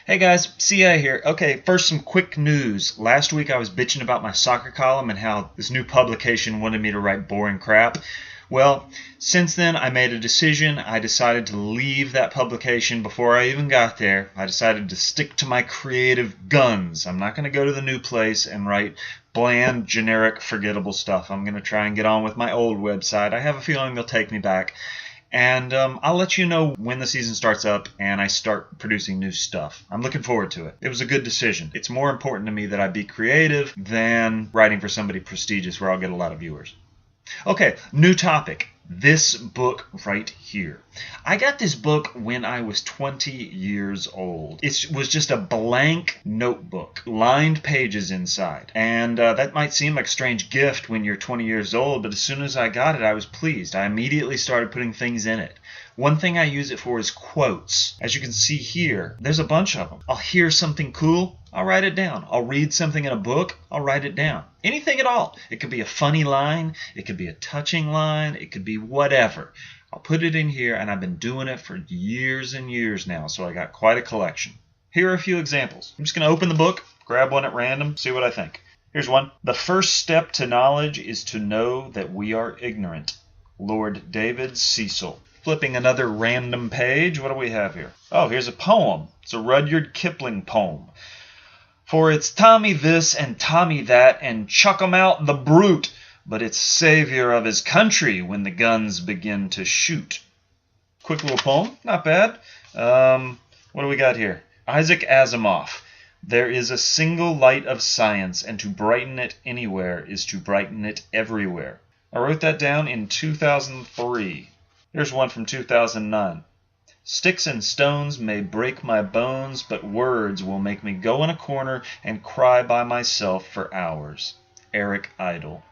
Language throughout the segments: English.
Hey guys, CI here. Okay, first some quick news. Last week I was bitching about my soccer column and how this new publication wanted me to write boring crap. Well, since then I made a decision. I decided to leave that publication before I even got there. I decided to stick to my creative guns. I'm not going to go to the new place and write bland, generic, forgettable stuff. I'm going to try and get on with my old website. I have a feeling they'll take me back. And I'll let you know when the season starts up and I start producing new stuff. I'm looking forward to it. It was a good decision. It's more important to me that I be creative than writing for somebody prestigious where I'll get a lot of viewers. Okay, new topic. This book right here. I got this book when I was 20 years old. It was just a blank notebook, lined pages inside. And that might seem like a strange gift when you're 20 years old, but as soon as I got it, I was pleased. I immediately started putting things in it. One thing I use it for is quotes. As you can see here, there's a bunch of them. I'll hear something cool, I'll write it down. I'll read something in a book, I'll write it down. Anything at all. It could be a funny line, it could be a touching line, it could be whatever. I'll put it in here, and I've been doing it for years and years now, so I got quite a collection. Here are a few examples. I'm just going to open the book, grab one at random, see what I think. Here's one. The first step to knowledge is to know that we are ignorant. Lord David Cecil. Flipping another random page, what do we have here? Oh, here's a poem. It's a Rudyard Kipling poem. For it's Tommy this and Tommy that and chuck 'em out the brute, but it's savior of his country when the guns begin to shoot. Quick little poem, not bad. What do we got here? Isaac Asimov. There is a single light of science, and to brighten it anywhere is to brighten it everywhere. I wrote that down in 2003. Here's one from 2009. Sticks and stones may break my bones, but words will make me go in a corner and cry by myself for hours. Eric Idle.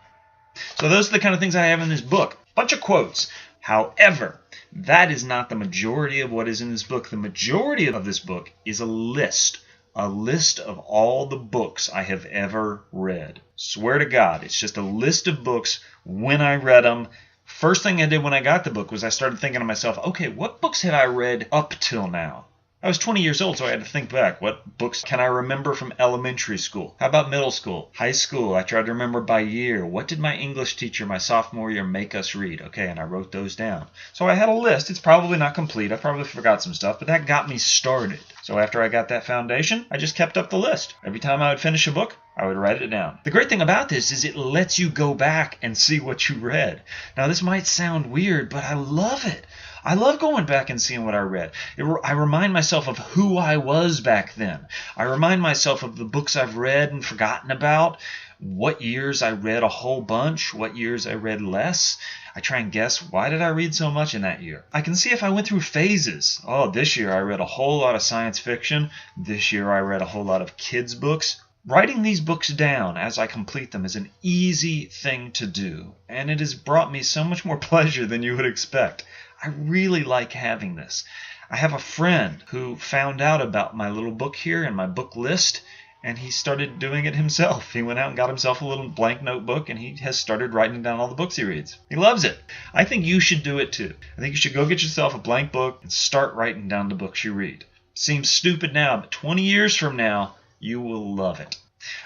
So those are the kind of things I have in this book. Bunch of quotes. However, that is not the majority of what is in this book. The majority of this book is a list of all the books I have ever read. Swear to God, it's just a list of books when I read them. First thing I did when I got the book was I started thinking to myself, okay, what books had I read up till now? I was 20 years old, so I had to think back. What books can I remember from elementary school? How about middle school? High school? I tried to remember by year. What did my English teacher my sophomore year make us read? Okay, and I wrote those down. So I had a list. It's probably not complete. I probably forgot some stuff, but that got me started. So after I got that foundation, I just kept up the list. Every time I would finish a book, I would write it down. The great thing about this is it lets you go back and see what you read. Now, this might sound weird, but I love it. I love going back and seeing what I read. I remind myself of who I was back then. I remind myself of the books I've read and forgotten about, what years I read a whole bunch, what years I read less. I try and guess, why did I read so much in that year? I can see if I went through phases. Oh, this year I read a whole lot of science fiction. This year I read a whole lot of kids' books. Writing these books down as I complete them is an easy thing to do, and it has brought me so much more pleasure than you would expect. I really like having this. I have a friend who found out about my little book here and my book list, and he started doing it himself. He went out and got himself a little blank notebook, and he has started writing down all the books he reads. He loves it. I think you should do it too. I think you should go get yourself a blank book and start writing down the books you read. Seems stupid now, but 20 years from now, you will love it.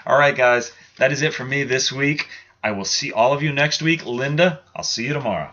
All right, guys, that is it for me this week. I will see all of you next week. Linda, I'll see you tomorrow.